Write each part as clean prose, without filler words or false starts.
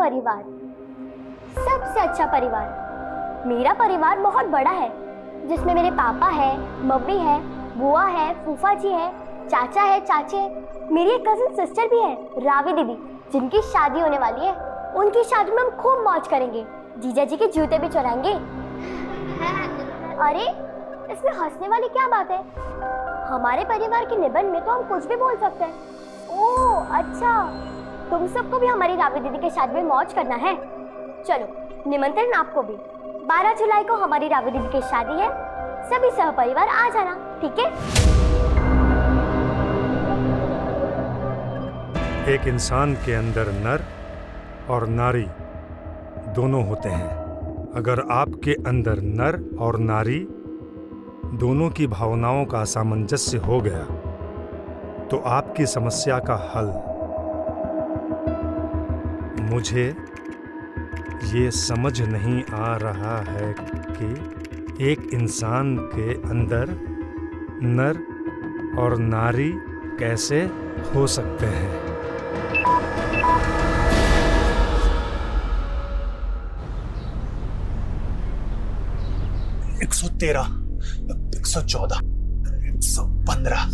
परिवार, सबसे अच्छा परिवार। मेरा परिवार बहुत बड़ा है, जिसमें मेरे पापा है, मम्मी है, बुआ है, फूफा जी है, चाचा है, चाचे है। मेरी एक कजिन सिस्टर भी है, रावी दीदी, जिनकी शादी होने वाली है। उनकी शादी में हम खूब मौज करेंगे, जीजा जी के जूते भी चुराएंगे। अरे इसमें हंसने वाली क्या बात है? हमारे परिवार के निबंध में तो हम कुछ भी बोल सकते हैं। ओह अच्छा, तुम सबको भी हमारी रावी दीदी के शादी में मौज करना है। चलो निमंत्रण आपको भी। 12 जुलाई को हमारी रावी दीदी की शादी है, सभी सहपरिवार आ जाना, ठीक है? एक इंसान के अंदर नर और नारी दोनों होते हैं। अगर आपके अंदर नर और नारी दोनों की भावनाओं का सामंजस्य हो गया तो आपकी समस्या का हल। मुझे ये समझ नहीं आ रहा है कि एक इंसान के अंदर नर और नारी कैसे हो सकते हैं। 113, 114, 115,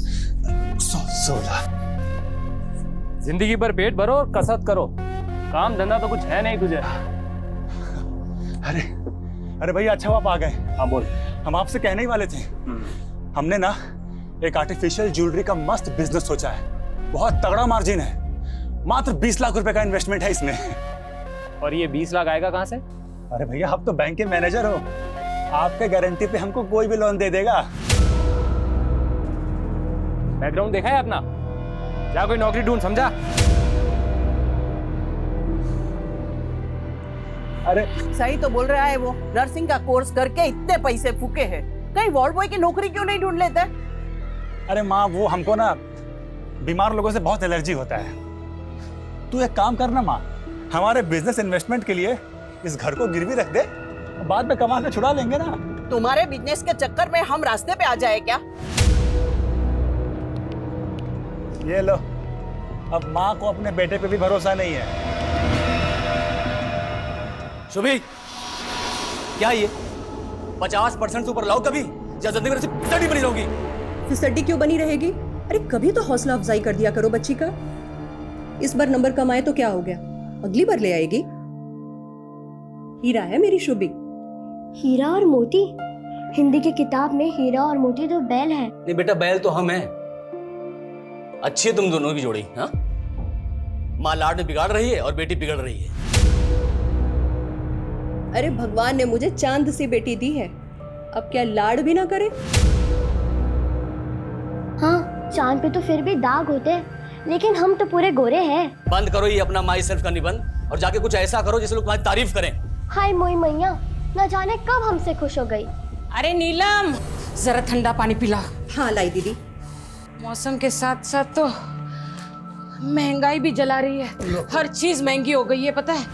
116। जिंदगी भर पेट भरो और कसरत करो, काम धंधा तो कुछ है नहीं तुझे। अरे भैया, अच्छा आप आ गए। हाँ बोल। हम आपसे कहने ही वाले थे, हमने ना एक आर्टिफिशियल ज्वेलरी का मस्त बिजनेस सोचा है। बहुत तगड़ा मार्जिन है, मात्र 20 लाख रुपए का इन्वेस्टमेंट है इसमें। और ये 20 लाख आएगा कहाँ से? अरे भैया, आप तो बैंक के मैनेजर हो, आपके गारंटी पे हमको कोई भी लोन दे देगा। बैकग्राउंड देखा है अपना? जा कोई नौकरी ढूंढ, समझा? अरे सही तो बोल रहा है वो, नर्सिंग का कोर्स करके इतने पैसे फूके हैं, कहीं वार्ड बॉय की नौकरी क्यों नहीं ढूंढ लेता? अरे माँ, वो हमको ना बीमार लोगों से बहुत एलर्जी होता है। तू एक काम करना माँ, हमारे बिजनेस इन्वेस्टमेंट के लिए इस घर को गिरवी रख दे, बाद में कमा के छुड़ा लेंगे ना। तुम्हारे बिजनेस के चक्कर में हम रास्ते पे आ जाए क्या? ये लो, अब माँ को अपने बेटे पे भी भरोसा नहीं है। शुभी, क्या ये 50% से ऊपर लाओ कभी, या जिंदगी में फिसड्डी बनी रहोगी? फिसड्डी क्यों बनी रहेगी? अरे कभी तो हौसला अफजाई कर दिया करो बच्ची का। इस बार नंबर कम आए तो क्या हो गया, अगली बार ले आएगी। हीरा है मेरी शुभी। हीरा और मोती? हिंदी की किताब में हीरा और मोती तो बैल है। नहीं बेटा, बैल तो हम हैं। अच्छी है तुम दोनों की जोड़ी। हाँ, माँ लाड में बिगाड़ रही है और बेटी बिगड़ रही है। अरे भगवान ने मुझे चांद सी बेटी दी है, अब क्या लाड भी ना करे? हाँ, चांद पे तो फिर भी दाग होते हैं, लेकिन हम तो पूरे गोरे हैं। बंद करो ये अपना माई सेल्फ का निबंध और जाके कुछ ऐसा करो जिससे लोग तुम्हारी तारीफ करें। हाय मोई मैया, न जाने कब हमसे खुश हो गई। अरे नीलम, जरा ठंडा पानी पिला। हाँ लाई दीदी। मौसम के साथ साथ तो महंगाई भी जला रही है, हर चीज महंगी हो गई है, पता है?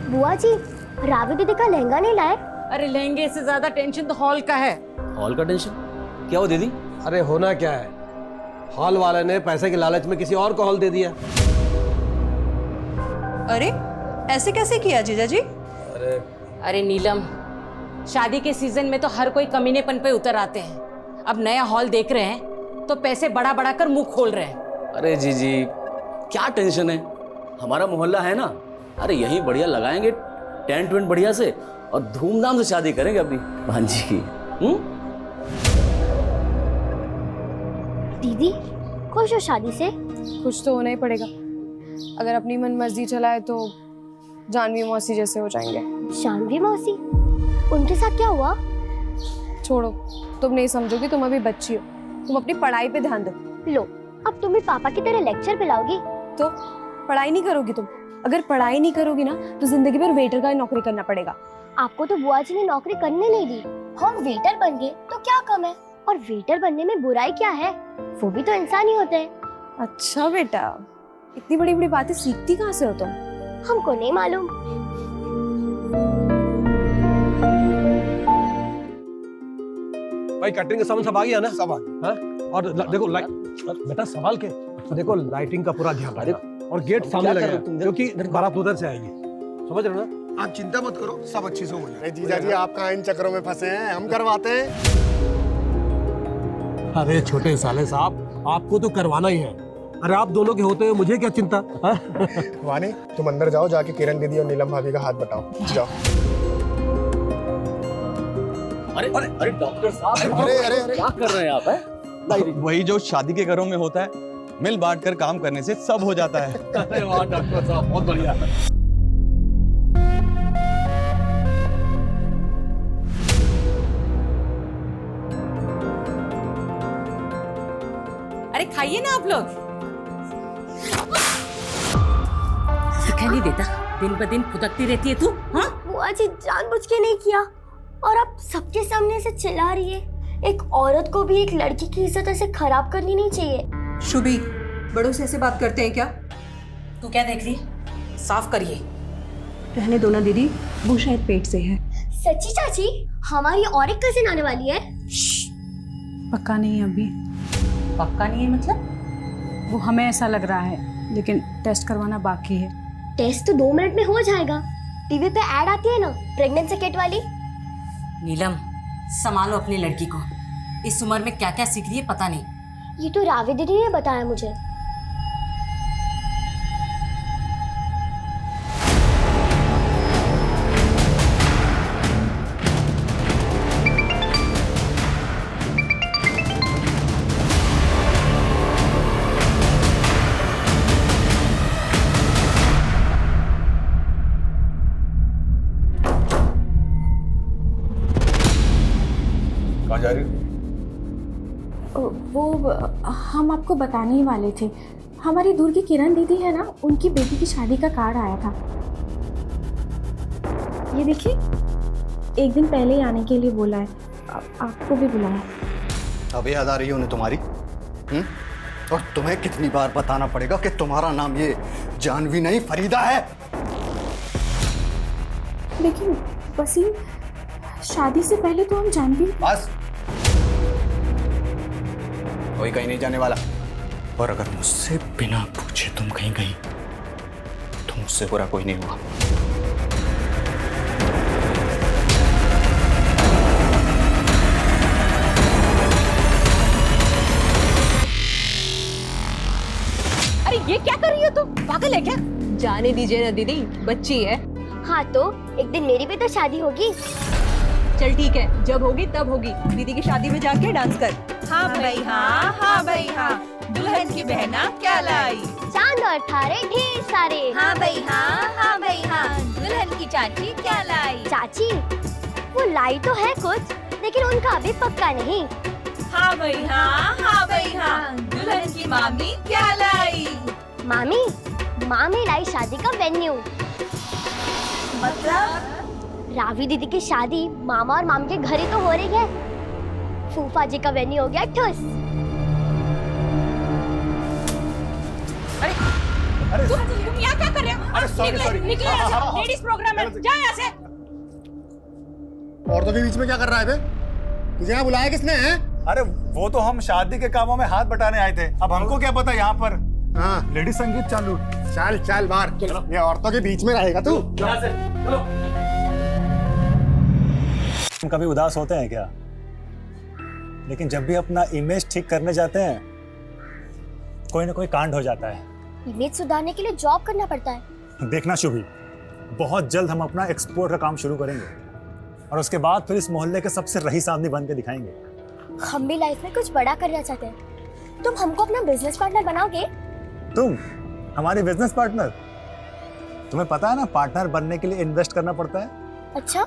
बुआ जी, रावी दीदी का लहंगा नहीं लाए? अरे लहंगे से ज्यादा टेंशन तो हॉल का है। हॉल का टेंशन? क्या हो दीदी? अरे होना क्या है, हॉल वाले ने पैसे के लालच में किसी और को हॉल दे दिया। अरे ऐसे कैसे किया जीजा जी? अरे नीलम, शादी के सीजन में तो हर कोई कमीनेपन पे उतर आते हैं। अब नया हॉल देख रहे हैं तो पैसे बढ़ा बढ़ा कर मुंह खोल रहे हैं। अरे जी क्या टेंशन है, हमारा मोहल्ला है ना, अरे यही बढ़िया लगाएंगे टेंट वेंट बढ़िया से और धूमधाम से शादी करेंगे अपनी भांजी की। दीदी खुश हो शादी से? खुश तो होना ही पड़ेगा, अगर अपनी मन मर्जी चलाए तो जानवी मौसी जैसे हो जाएंगे। जानवी मौसी? उनके साथ क्या हुआ? छोड़ो, तुम नहीं समझोगी, तुम अभी बच्ची हो, तुम अपनी पढ़ाई पे ध्यान दो। लो, अब तुम भी पापा की तरह लेक्चर पिलाओगी? तो पढ़ाई नहीं करोगी तुम? अगर पढ़ाई नहीं करोगी ना तो जिंदगी भर वेटर का नौकरी करना पड़ेगा। आपको तो बुआ जी ने नौकरी करने नहीं दी, हम वेटर बन गए तो क्या कम है? और वेटर बनने में बुराई क्या है? वो भी तो इंसान ही होते हैं। अच्छा बेटा, इतनी बड़ी बड़ी बातें सीखती कहाँ से हो तुम? हमको नहीं मालूम। भाई कैटरिंग का सामान सब आ गया ना? सब आ गया। हाँ? और देखो बेटा संभाल के, तो देखो लाइटिंग का पूरा ध्यान रखना। और गेट सामने लगेगा क्योंकि बारात उधर से आएगी, समझ रहे हो ना? आप चिंता मत करो, सब अच्छे से हो जाएगा। जीजा जी आप कहाँ इन चक्करों में फंसे हैं, हम करवाते हैं। अरे छोटे साले साहब, आपको तो करवाना ही है। अरे आप दोनों के होते हुए मुझे क्या चिंता? वानी तुम अंदर जाओ, जाके किरण दीदी और नीलम भाभी का हाथ बटाओ, जाओ। अरे अरे अरे डॉक्टर साहब, अरे अरे अरे क्या कर रहे हैं आप? हैं वही जो शादी के घरों में होता है, मिल बांट कर काम करने से सब हो जाता है। अरे वाह डॉक्टर साहब, बहुत बढ़िया। अरे खाइए ना आप लोग। दिखाई नहीं देता, दिन ब दिन फुदकती रहती है तू। हाँ, बुआ जी जानबूझ के नहीं किया, और अब सबके सामने से चिल्ला रही है। एक औरत को भी एक लड़की की इज्जत ऐसे खराब करनी नहीं चाहिए। शुभी, बड़ों से ऐसे बात करते हैं क्या? तू क्या देख रही? साफ करिए। रहने दो ना दीदी, वो शायद पेट से है। सच्ची चाची, हमारी और एक कजिन आने वाली है। पक्का नहीं अभी। पक्का नहीं है मतलब? वो हमें ऐसा लग रहा है, लेकिन टेस्ट करवाना बाकी है। टेस्ट तो 2 मिनट में हो जाएगा। टीवी पे ऐड आती है ना प्रेगनेंसी किट वाली। नीलम, संभालो अपनी लड़की को। इस उम्र में क्या क्या सीख रही है पता नहीं। ये तो रावी दीदी ने बताया मुझे। कहाँ जा रही हो? वो हम आपको बताने ही वाले थे। हमारी दूर की किरण दीदी है ना, उनकी बेटी की शादी का कार्ड आया था। ये देखिए, 1 दिन पहले ही आने के लिए बोला है। आपको भी बुलाया। अब याद आ रही है उन्हें तुम्हारी? और तुम्हें कितनी बार बताना पड़ेगा कि तुम्हारा नाम ये जानवी नहीं फरीदा है। लेकिन वसीम, शादी से पहले तो हम जानवी। बस, कोई कहीं नहीं जाने वाला। और अगर मुझसे बिना पूछे तुम कहीं गई तो मुझसे बुरा कोई नहीं हुआ। अरे ये क्या कर रही हो तुम? पागल है क्या? जाने दीजिए ना दीदी, बच्ची है। हाँ तो एक दिन मेरी भी तो शादी होगी। चल ठीक है, जब होगी तब होगी। दीदी की शादी में जाके डांस कर। हाँ भाई हाँ, हाँ भाई हाँ, दुल्हन की बहना क्या लाई? चांद और तारे ढेर सारे। हाँ भाई हाँ भाई हाँ, दुल्हन की चाची क्या लाई? चाची वो लाई तो है कुछ, लेकिन उनका अभी पक्का नहीं। हाँ भाई हाँ, दुल्हन की मामी क्या लाई? मामी लाई शादी का वेन्यू। मतलब? रावी दीदी की शादी मामा और माम के घर ही तो हो रही है। फूफा जी का वेन्यू हो गया ठुस। अरे तुम यहाँ क्या कर रहे हो? अरे सॉरी निकले यहाँ से, लेडीज प्रोग्राम है, जाओ यहाँ से। औरतों के बीच में क्या कर रहा है बे? तुझे यहाँ बुलाया किसने है? अरे वो तो हम शादी के कामों में हाथ बटाने आए थे। अब हमको क्या पता यहाँ पर लेडीज संगीत चालू। चल चल बाहर, ये औरतों के बीच में रहेगा तू। हम कभी उदास होते हैं क्या? लेकिन जब भी अपना इमेज ठीक करने जाते हैं, कोई ना कोई कांड हो जाता है। इमेज सुधारने के लिए जॉब करना पड़ता है। देखना शुभी, बहुत जल्द हम अपना एक्सपोर्ट का काम शुरू करेंगे और उसके बाद फिर इस मोहल्ले के सबसे रईस आदमी बन के दिखाएंगे। हम भी लाइफ में कुछ बड़ा करना चाहते हैं। तुम हमको अपना बिजनेस पार्टनर बनाओगे? तुम हमारी बिजनेस पार्टनर? तुम्हें पता है ना, पार्टनर बनने के लिए इन्वेस्ट करना पड़ता है। अच्छा,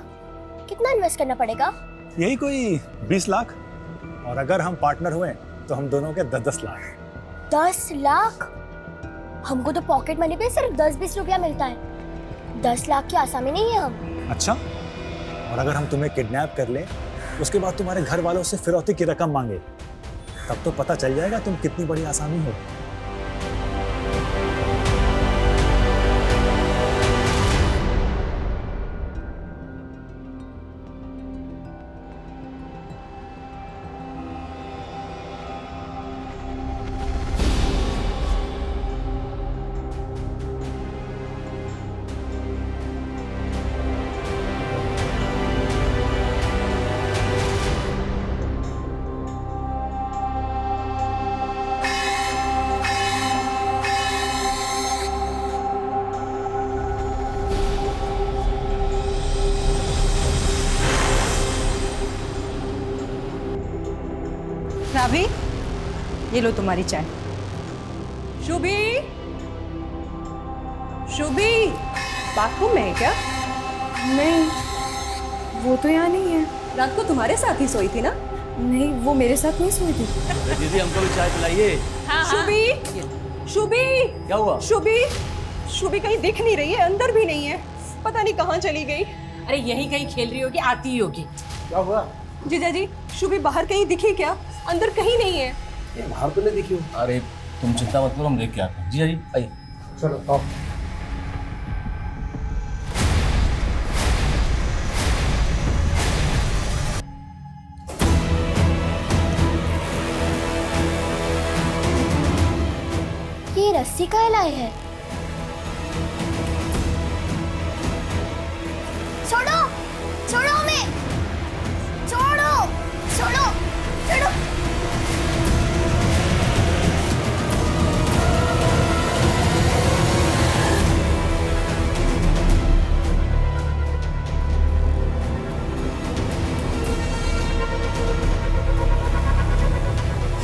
कितना इन्वेस्ट करना पड़ेगा? यही कोई 20 लाख। और अगर हम पार्टनर हुए तो हम दोनों के 10-10 लाख। 10 लाख? हमको तो पॉकेट मनी पे सिर्फ 10-20 रुपया मिलता है। 10 लाख की आसामी नहीं है हम। अच्छा, और अगर हम तुम्हें किडनैप कर लें, उसके बाद तुम्हारे घर वालों से फिरौती की रकम मांगे, तब तो पता चल जाएगा तुम कितनी बड़ी आसामी हो। चाबी, ये लो तुम्हारी चाय। शुभी, शुभी, बाथरूम में है क्या? नहीं, वो तो यहाँ नहीं है। रात को तुम्हारे साथ ही सोई थी ना? नहीं, वो मेरे साथ नहीं सोई थी। दीदी हमको भी चाय पिलाइए। शुभी, शुभी, क्या हुआ? शुभी, शुभी कहीं दिख नहीं रही है, अंदर भी नहीं है, पता नहीं कहाँ चली गई। अरे यहीं कहीं खेल रही होगी, आती ही होगी। क्या हुआ? जीजा जी, शुभी बाहर कहीं दिखी क्या? अंदर कहीं नहीं है। बाहर तो नहीं दिखी हो। अरे तुम चिंता मत करो, हम देख के आते हैं। जी जी आइए। चलो आओ। ये रस्सी का लाए है। छोड़ो, छोड़ो हमें, छोड़ो, छोड़ो, छोड़ो।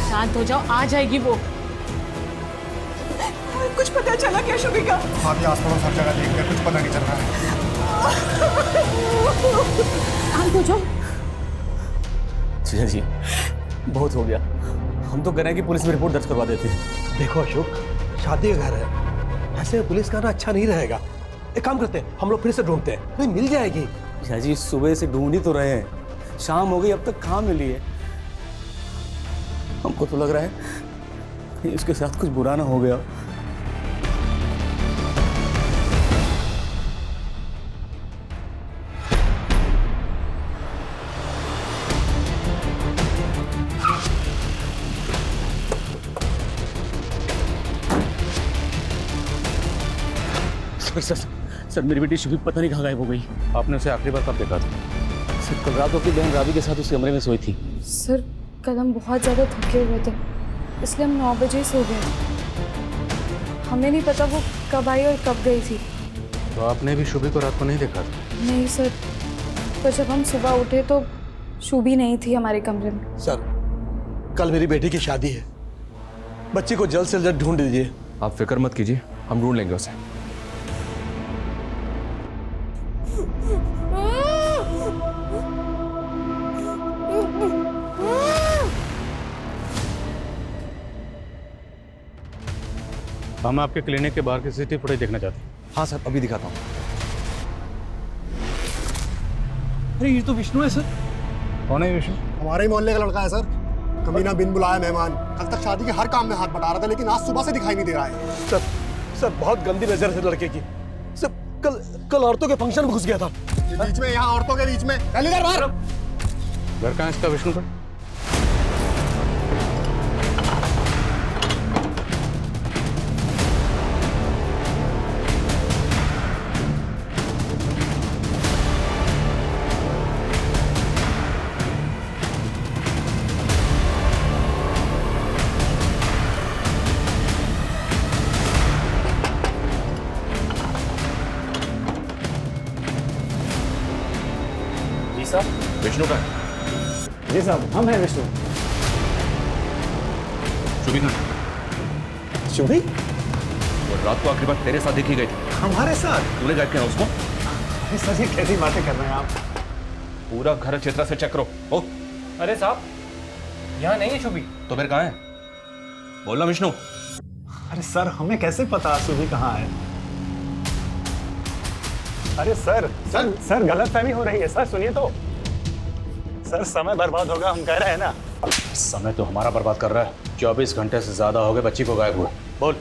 शांत हो जाओ, आ जाएगी वो। कुछ पता चला क्या शुभी का? हाँ भी आस पड़ोस हर जगह देख कर कुछ पता नहीं चल रहा है। शांत हो जाओ। जी जी बहुत हो गया, हम तो कह रहे हैं कि पुलिस में रिपोर्ट दर्ज करवा देते हैं। देखो अशोक, शादी का घर है, ऐसे में पुलिस का आना अच्छा नहीं रहेगा। एक काम करते हैं, हम लोग फिर से ढूंढते हैं, कहीं मिल जाएगी। जी जी सुबह से ढूंढ ही तो रहे हैं, शाम हो गई अब तक कहाँ मिली है। हमको तो लग रहा है कि इसके साथ कुछ बुरा ना हो गया। सर मेरी बेटी शुभी पता नहीं कहाँ गायब हो गई। आपने उसे आखिरी बार कब देखा था? सर कल रात आपकी बहन रावी के साथ उस कमरे में सोई थी। सर कल हम बहुत ज़्यादा थके हुए थे, इसलिए हम 9 बजे सो गए थे। हमें नहीं पता वो कब आई और कब गई थी। तो आपने भी शुभी को रात को नहीं देखा था? नहीं सर, पर जब हम सुबह उठे तो शुभी नहीं थी हमारे कमरे में। सर कल मेरी बेटी की शादी है, बच्ची को जल्द से जल्द ढूंढ दीजिए। आप फिक्र मत कीजिए, हम ढूंढ लेंगे उसे। हम आपके क्लिनिक के बाहर की सीसीटीवी फुटेज देखना चाहते हैं। हाँ सर अभी दिखाता हूँ। अरे ये तो विष्णु है सर। कौन है विष्णु? हमारे ही मोहल्ले का लड़का है सर। कमीना बिन बुलाया मेहमान, कल तक शादी के हर काम में हाथ बटा रहा था, लेकिन आज सुबह से दिखाई नहीं दे रहा है। सर बहुत गंदी नजर है लड़के की। सर कल औरतों के फंक्शन में घुस गया था। बीच में, यहाँ औरतों के बीच में। पहली बार बाहर। घर कहाँ है इसका विष्णु का? विष्णु का? जी साहब, हम हैं विष्णु। शुभी कहाँ? शुभी वो रात को आखिरी बार तेरे साथ देखी गई थी। हमारे साथ? तूने गायब किया उसको? अरे सर ये कैसी बातें कर रहे हैं आप? पूरा घर क्षेत्र से चेक करो। ओ अरे साहब, यहाँ नहीं है शुभी। तो फिर कहाँ है? बोलना विष्णु। अरे सर हमें कैसे पता शुभी कहाँ है? अरे सर सर सर गलतफहमी हो रही है सर, सुनिए तो। सर समय बर्बाद होगा, हम कह रहे हैं ना। समय तो हमारा बर्बाद कर रहा है। 24 घंटे से ज्यादा हो गए बच्ची को गायब हुए। बोल,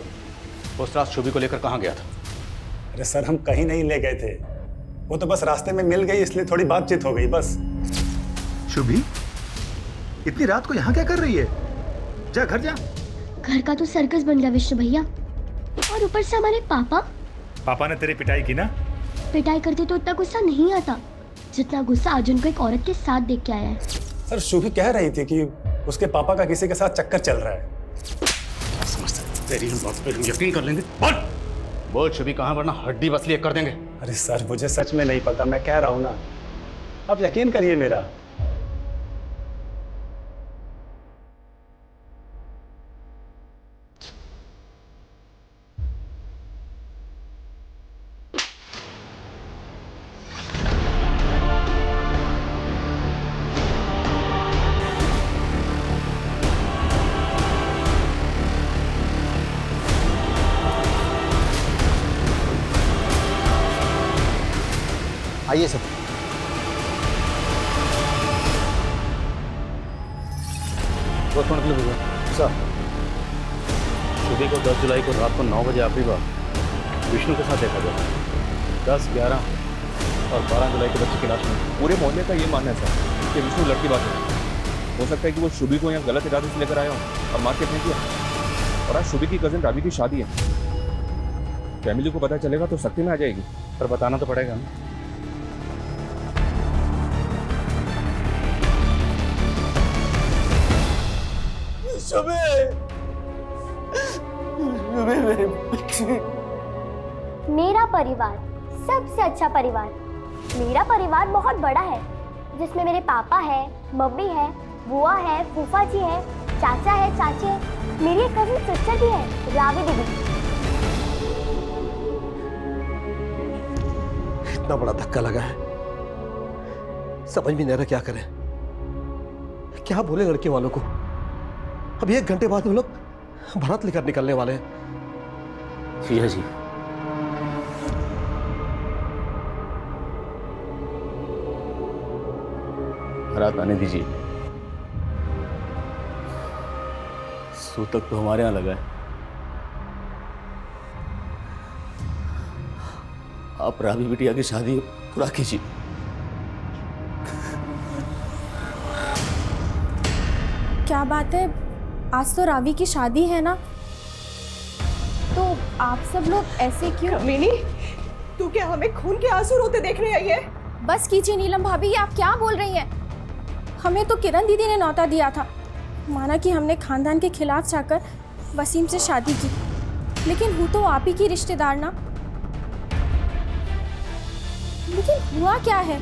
उस रात शुभी को लेकर कहाँ गया था? अरे सर हम कहीं नहीं ले गए थे, वो तो बस रास्ते में मिल गई, इसलिए थोड़ी बातचीत हो गई बस। शुभी इतनी रात को यहाँ क्या कर रही है? जा घर जा। घर का तो सर्कस बन गया विष्णु भैया, और ऊपर से हमारे पापा। पापा ने तेरी पिटाई की ना? पिटाई करते तो इतना गुस्सा नहीं आता जितना गुस्सा आज उनको एक औरत के साथ देख के आया है। सर शुभी कह रही थी कि उसके पापा का किसी के साथ चक्कर चल रहा है। क्या समझते? तेरी इन बात पे हम यकीन कर लेंगे। बोल बोल शुभी कहाँ, वरना हड्डी बसली कर देंगे। अरे सर मुझे सच में नहीं पता, मैं कह रहा हूँ ना, आप यकीन करिए मेरा। आइए सर। सर, शुभी को 10 जुलाई को रात को 9 बजे आखिरी बार विष्णु के साथ देखा गया। 10, 11 और 12 जुलाई को बच्चे की लाश में। पूरे मोहल्ले का ये मानना है सर कि विष्णु लड़की बात है। हो सकता है कि वो शुभी को यहाँ गलत इरादे से लेकर आया हो और मार्केट में किया। और आज शुभी की कजिन रावी की शादी है। फैमिली को पता चलेगा तो सख्ती में आ जाएगी। पर बताना तो पड़ेगा ना। मेरा परिवार सबसे अच्छा परिवार। मेरा परिवार बहुत बड़ा है जिसमें मेरे पापा है, मम्मी है, बुआ है, फूफा जी है, चाचा है, चाची है, मेरी एक कजिन सिस्टर भी है, रावी दीदी। इतना बड़ा धक्का लगा है, समझ भी नहीं आ रहा क्या करें, क्या बोले लड़के वालों को। अब 1 घंटे बाद वो लोग बारात लेकर निकलने वाले हैं। सिया जी, बारात आने दीजिए। सूतक तो हमारे यहाँ लगा है। आप रावी बिटिया की शादी पूरा कीजिए। क्या बात है, आज तो रावी की शादी है ना, तो आप सब लोग ऐसे क्यों? कमीनी, तू क्या हमें खून के आंसू रोते देखने आई है? बस कीजिए नीलम भाभी, ये आप क्या बोल रही हैं? हमें तो किरण दीदी ने न्योता दिया था, माना कि हमने खानदान के खिलाफ जाकर वसीम से शादी की, लेकिन हूँ तो आप ही की रिश्तेदार ना। लेकिन हुआ क्या है?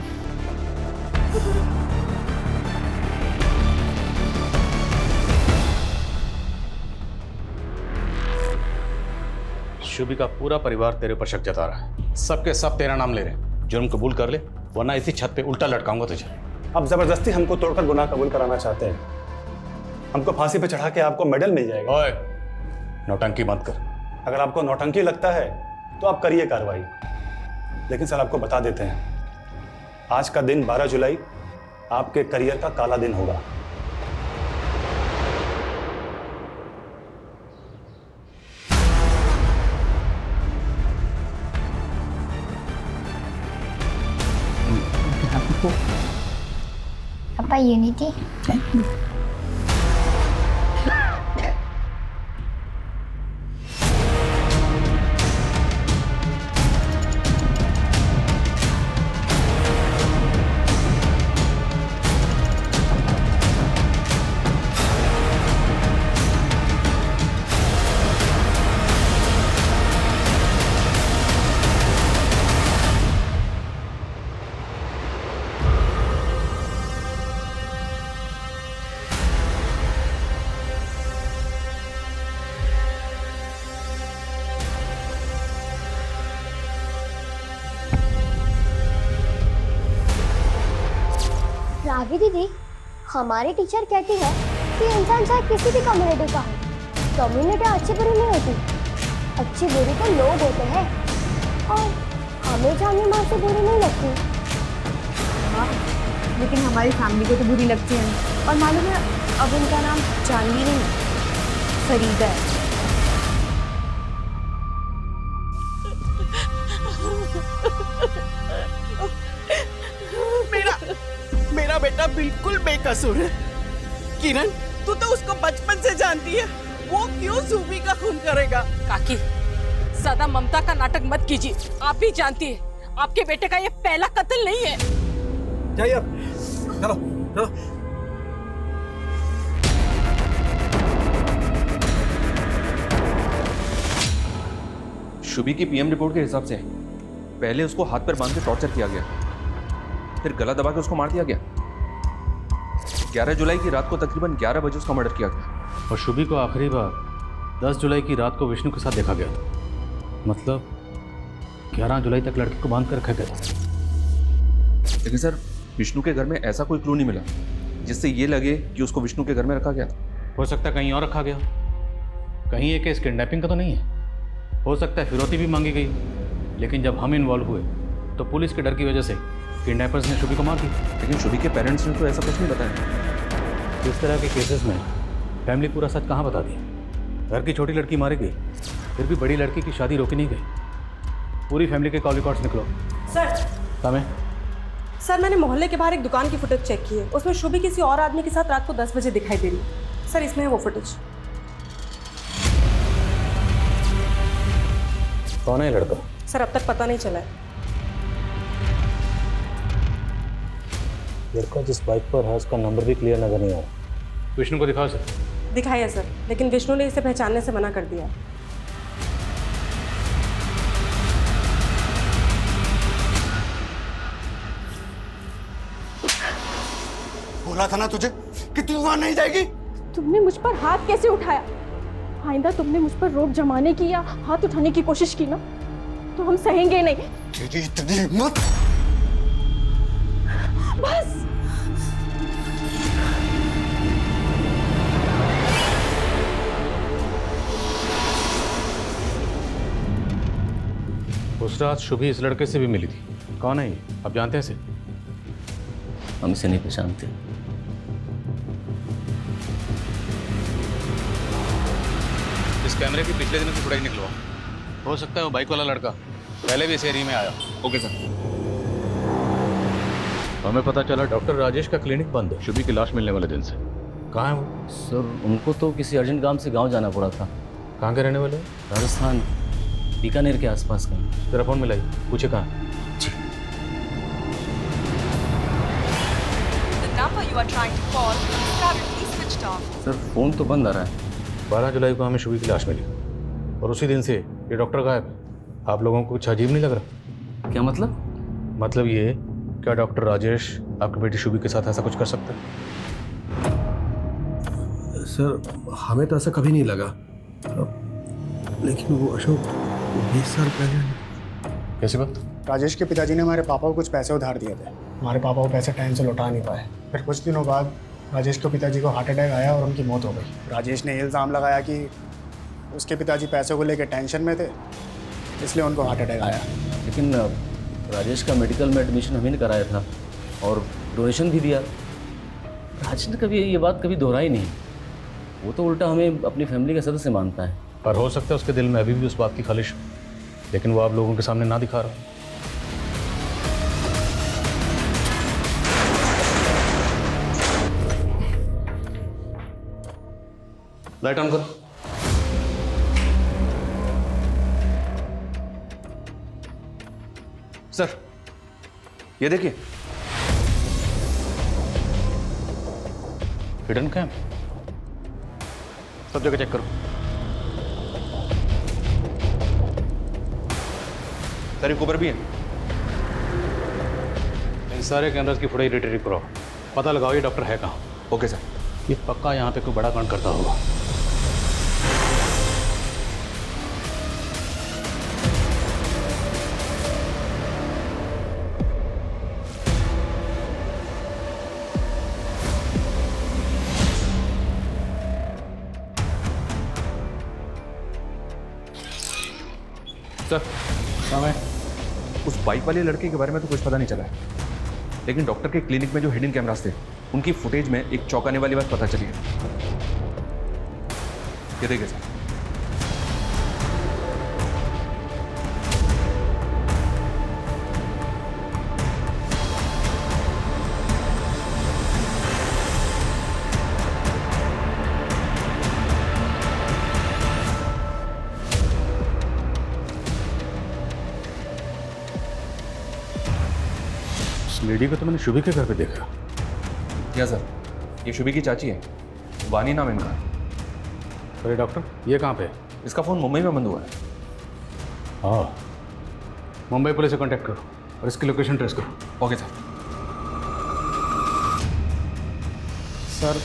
शुभी का पूरा परिवार तेरे पर शक जता रहा है। सबके सब तेरा नाम ले रहे हैं। जुर्म कबूल कर ले, वरना इसी छत पे उल्टा लटकाऊंगा तुझे। अब जबरदस्ती हमको तोड़कर गुनाह कबूल कराना चाहते हैं। हमको फांसी पे चढ़ा के आपको मेडल मिल जाएगा। ओए, नौटंकी मत कर। अगर आपको नौटंकी लगता है तो आप करिए कार्रवाई, लेकिन सर आपको बता देते हैं, आज का दिन 12 जुलाई आपके करियर का काला दिन होगा। पापा यूनिटी। रावी दीदी, हमारी टीचर कहती है कि इंसान चाहे किसी भी कम्युनिटी का हो, कम्युनिटी अच्छी बुरी नहीं होती, अच्छी बुरी तो लोग होते हैं, और हमें जानवी माँ से बुरी नहीं लगती। हाँ, लेकिन हमारी फैमिली को तो बुरी लगती है। और मालूम है, अब उनका नाम जानवी नहीं, फरीदा है। मेरा बेटा बिल्कुल बेकसूर है। किरण, तू तो उसको बचपन से जानती है, वो क्यों सुबी का खून करेगा? काकी, ज्यादा ममता का नाटक मत कीजिए। आप भी जानती है, आपके बेटे का ये पहला कत्ल नहीं है। जाइए अब, चलो चलो। शुभी की पीएम रिपोर्ट के हिसाब से पहले उसको हाथ पैर बांध के टॉर्चर किया गया, फिर गला दबा के उसको मार दिया गया। 11 जुलाई की रात को तकरीबन 11 बजे उसका मर्डर किया गया। और शुभी को आखिरी बार 10 जुलाई की रात को विष्णु के साथ देखा गया था। मतलब 11 जुलाई तक लड़की को बांध कर रखा गया था। लेकिन सर, विष्णु के घर में ऐसा कोई क्लू नहीं मिला जिससे ये लगे कि उसको विष्णु के घर में रखा गया था। हो सकता है कहीं और रखा गया, कहीं ये केस किडनैपिंग का तो नहीं है। हो सकता है फिरौती भी मांगी गई, लेकिन जब हम इन्वॉल्व हुए तो पुलिस के डर की वजह से किडनैपर्स ने शुभी को मार दी। लेकिन शुभी के पेरेंट्स ने तो ऐसा कुछ नहीं बताया। इस तरह के केसेस में फैमिली पूरा सच कहाँ बताती है? घर की छोटी लड़की मारी गई, फिर भी बड़ी लड़की की शादी रोकी नहीं गई। पूरी फैमिली के कॉल रिकॉर्ड्स निकलो। सर तमें सर मैंने मोहल्ले के बाहर एक दुकान की फुटेज चेक की है, उसमें शुभी किसी और आदमी के साथ रात को 10 बजे दिखाई दे रही है। सर इसमें है वो फुटेज। कौन है लड़का? सर अब तक पता नहीं चला है। लड़का जिस बाइक पर है उसका नंबर भी क्लियर नजर नहीं आ रहा। विष्णु को दिखाओ सर। दिखाई है सर, लेकिन विष्णु ने इसे पहचानने से मना कर दिया। बोला था ना तुझे कि तू वहां नहीं जाएगी। तुमने मुझ पर हाथ कैसे उठाया? आइंदा तुमने मुझ पर रोब जमाने की या हाथ उठाने की कोशिश की ना, तो हम सहेंगे नहीं। तेरी इतनी हिम्मत! बस उस रात शुभी इस लड़के से भी मिली थी। कौन है ये? आप जानते हैं इसे? हम इसे नहीं पहचानते। इस कैमरे की पिछले दिनों की फुटेज निकलवा। हो सकता है वो बाइक वाला लड़का पहले भी इस एरिया में आया। Okay sir. हमें पता चला डॉक्टर राजेश का क्लिनिक बंद है शुभी की लाश मिलने वाले दिन से। कहाँ है वो? सर उनको तो किसी अर्जेंट काम से गांव जाना पड़ा था। कहाँ के रहने वाले? राजस्थान, बीकानेर के आसपास का। तेरा फोन मिलाई, पूछे कहाँ? सर फोन तो बंद आ रहा है। 12 जुलाई को हमें शुभी की लाश मिली और उसी दिन से ये डॉक्टर गायब है। आप लोगों को कुछ अजीब नहीं लग रहा? क्या मतलब? मतलब ये, क्या डॉक्टर राजेश आपकी बेटी शुभी के साथ ऐसा कुछ कर सकते हैं? सर हमें तो ऐसा कभी नहीं लगा, लेकिन वो अशोक 20 साल पहले। कैसी बात? राजेश के पिताजी ने हमारे पापा को कुछ पैसे उधार दिए थे। हमारे पापा वो पैसे टाइम से लौटा नहीं पाए। फिर कुछ दिनों बाद राजेश के पिताजी को हार्ट अटैक आया और उनकी मौत हो गई। राजेश ने इल्ज़ाम लगाया कि उसके पिताजी पैसों को लेकर टेंशन में थे, इसलिए उनको हार्ट अटैक आया। लेकिन राजेश का मेडिकल में एडमिशन हमने कराया था और डोनेशन भी दिया। राजेश ने कभी ये बात कभी दोहराई नहीं। वो तो उल्टा हमें अपनी फैमिली का सदस्य मानता है। पर हो सकता है उसके दिल में अभी भी उस बात की खालिश, लेकिन वो आप लोगों के सामने ना दिखा रहा। लाइट ऑन करो। सर ये देखिए, हिडन कैम। सब जगह चेक करो। सर एक ऊपर भी है। इन सारे कैमरास की फुटेज रिट्रीव करो। पता लगाओ ये डॉक्टर है कहाँ। Okay sir. ये पक्का यहाँ पे कोई बड़ा कांड करता होगा। सर समय उस बाइक वाले लड़के के बारे में तो कुछ पता नहीं चला है, लेकिन डॉक्टर के क्लिनिक में जो हिडन कैमरास थे उनकी फुटेज में एक चौंकाने वाली बात पता चली है। ये देखिए सर। लेडी को तो मैंने शुभी के घर पे देखा। क्या सर? ये शुभी की चाची है, वानी नाम इनका। अरे डॉक्टर ये कहाँ पे? इसका फ़ोन मुंबई में बंद हुआ है। हाँ, मुंबई पुलिस से कांटेक्ट करो और इसकी लोकेशन ट्रेस करो। Okay sir. सर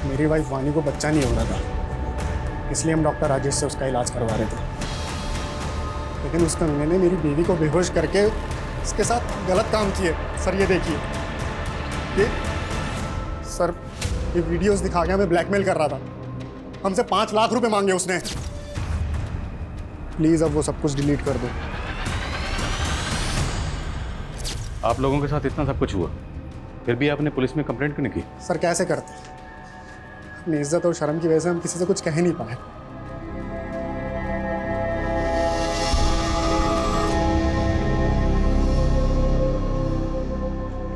मेरी वाइफ वानी को बच्चा नहीं हो रहा था, इसलिए हम डॉक्टर राजेश से उसका इलाज करवा रहे थे, लेकिन उस कमीने ने मेरी बीवी को बेहोश करके इसके साथ गलत काम किए। सर ये देखिए, ये सर ये वीडियोस दिखा के हमें ब्लैकमेल कर रहा था। हमसे 5 लाख रुपए मांगे उसने। प्लीज़ अब वो सब कुछ डिलीट कर दो। आप लोगों के साथ इतना सब कुछ हुआ, फिर भी आपने पुलिस में कंप्लेंट क्यों नहीं की? सर कैसे करते, अपनी इज्जत और शर्म की वजह से हम किसी से कुछ कह नहीं पाए।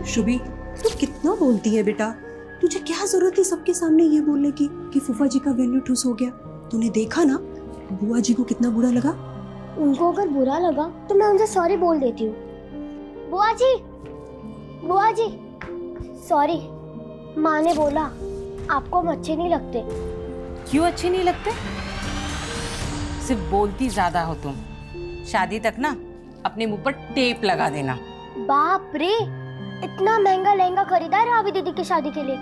शुभी, तू कितना बोलती है बेटा? तुझे क्या जरूरत थी सबके सामने ये बोलने की कि फूफा जी का वेन्यू ठुस हो गया? तूने देखा ना बुआ जी को कितना बुरा लगा। उनको अगर बुरा लगा तो मैं उनसे सॉरी बोल देती हूँ। बुआ जी, बुआ जी, सॉरी। माँ ने बोला आपको हम अच्छे नहीं लगते। क्यों अच्छे नहीं लगते? सिर्फ बोलती ज्यादा हो तुम। शादी तक ना अपने मुंह पर टेप लगा देना। बाप रे, इतना महंगा लहंगा खरीदा है रावी दीदी की शादी के लिए,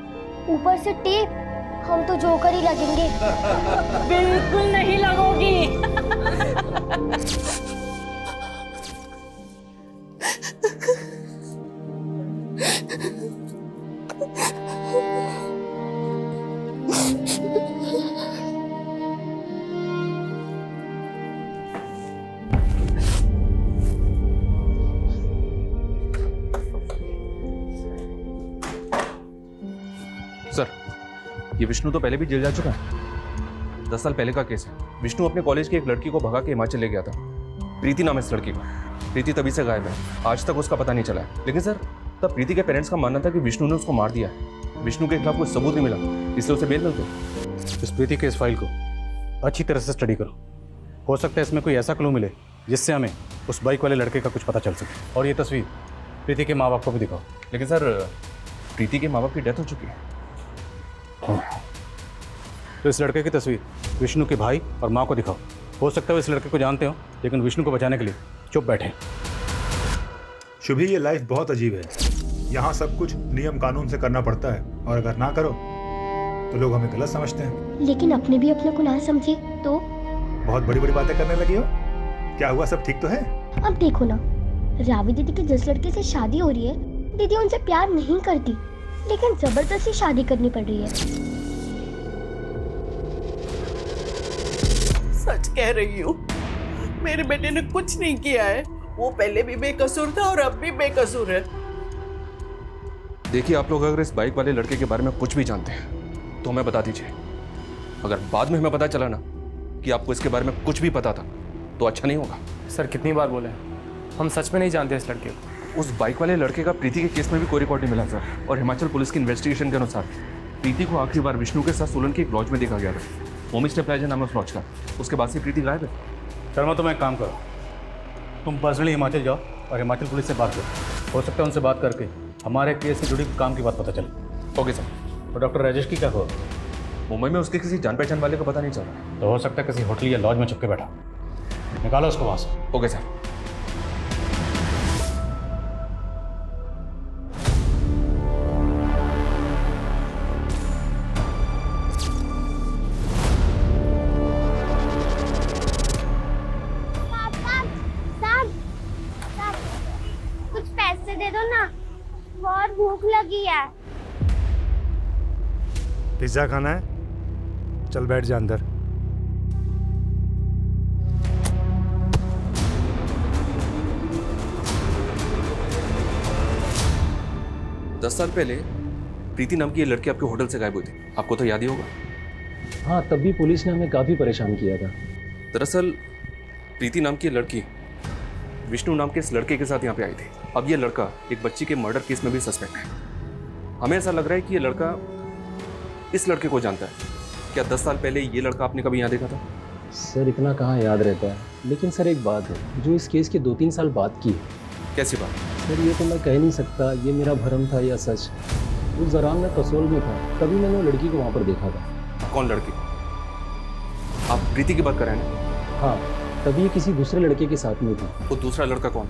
ऊपर से टेप। हम तो जोकर ही लगेंगे। बिल्कुल नहीं लगोगी। सर, ये विष्णु तो पहले भी जेल जा चुका है। 10 साल पहले का केस है। विष्णु अपने कॉलेज की एक लड़की को भगा के हिमाचल ले गया था। प्रीति नाम है इस लड़की का। प्रीति तभी से गायब है, आज तक उसका पता नहीं चला है। लेकिन सर, तब प्रीति के पेरेंट्स का मानना था कि विष्णु ने उसको मार दिया है। विष्णु के खिलाफ कोई सबूत नहीं मिला, इसलिए उसे बेल मिल गई। इस प्रीति के इस फाइल को अच्छी तरह से स्टडी करो। हो सकता है इसमें कोई ऐसा क्लू मिले जिससे हमें उस बाइक वाले लड़के का कुछ पता चल सके। और ये तस्वीर प्रीति के माँ बाप को भी दिखाओ। लेकिन सर, प्रीति के माँ बाप की डेथ हो चुकी है। तो इस लड़के की तस्वीर विष्णु के भाई और माँ को दिखाओ। हो सकता है वो इस लड़के को जानते हो, लेकिन विष्णु को बचाने के लिए चुप बैठे। शुभी, ये लाइफ बहुत अजीब है। यहाँ सब कुछ नियम कानून से करना पड़ता है, और अगर ना करो तो लोग हमें गलत समझते हैं। लेकिन अपने भी अपने को ना समझे तो? बहुत बड़ी बड़ी बातें करने लगी हो। क्या हुआ, सब ठीक तो है? अब देखो ना, रावी दीदी की जिस लड़के से शादी हो रही है, दीदी उनसे प्यार नहीं करती, लेकिन जबरदस्ती शादी करनी पड़ रही है। सच कह रही हूँ, मेरे बेटे ने कुछ नहीं किया है। वो पहले भी बेकसूर था और अब भी बेकसूर है। देखिए, आप लोग अगर इस बाइक वाले लड़के के बारे में कुछ भी जानते हैं तो हमें बता दीजिए। अगर बाद में हमें पता चला ना कि आपको इसके बारे में कुछ भी पता था तो अच्छा नहीं होगा। सर, कितनी बार बोले, हम सच में नहीं जानते इस लड़के को। उस बाइक वाले लड़के का प्रीति के केस में भी कोई रिकॉर्ड नहीं मिला सर। और हिमाचल पुलिस की इन्वेस्टिगेशन के अनुसार प्रीति को आखिरी बार विष्णु के साथ सोलन के एक लॉज में देखा गया था। होम स्टे प्लाजा नाम है उस लॉज का। उसके बाद से प्रीति गायब है। शर्मा, तुम एक काम करो, तुम पर्सनली हिमाचल जाओ और हिमाचल पुलिस से बात करो। हो सकता है उनसे बात करके हमारे केस से जुड़ी काम की बात पता चले। Okay sir. और डॉक्टर राजेश की क्या खबर? मुंबई में उसके किसी जान पहचान वाले का पता नहीं चला। तो हो सकता है किसी होटल या लॉज में छुप के बैठा। निकालो उसको वहाँ से। Okay sir. कुछ पैसे दे दो ना, बहुत भूख लगी है। पिज्जा खाना है? चल बैठ जा अंदर। दस साल पहले प्रीति नाम की ये लड़की आपके होटल से गायब हुई थी, आपको तो याद ही होगा। हाँ, तब भी पुलिस ने हमें काफ़ी परेशान किया था। दरअसल प्रीति नाम की लड़की विष्णु नाम के इस लड़के के साथ यहाँ पे आई थी। अब ये लड़का एक बच्ची के मर्डर केस में भी सस्पेक्ट है। हमें ऐसा लग रहा है कि ये लड़का इस लड़के को जानता है। क्या 10 साल पहले ये लड़का आपने कभी यहाँ देखा था? सर, इतना कहाँ याद रहता है। लेकिन सर, एक बात है जो इस केस के 2-3 साल बाद की है। कैसी बात? सर, ये तो मैं कह नहीं सकता ये मेरा भ्रम था या सच। उस दौरान मैं कसोल में था, तभी मैंने वो लड़की को वहाँ पर देखा था। कौन लड़की? आप प्रीति की बात कर रहे हैं ना? हाँ, तभी ये किसी दूसरे लड़के के साथ में थी। वो दूसरा लड़का कौन?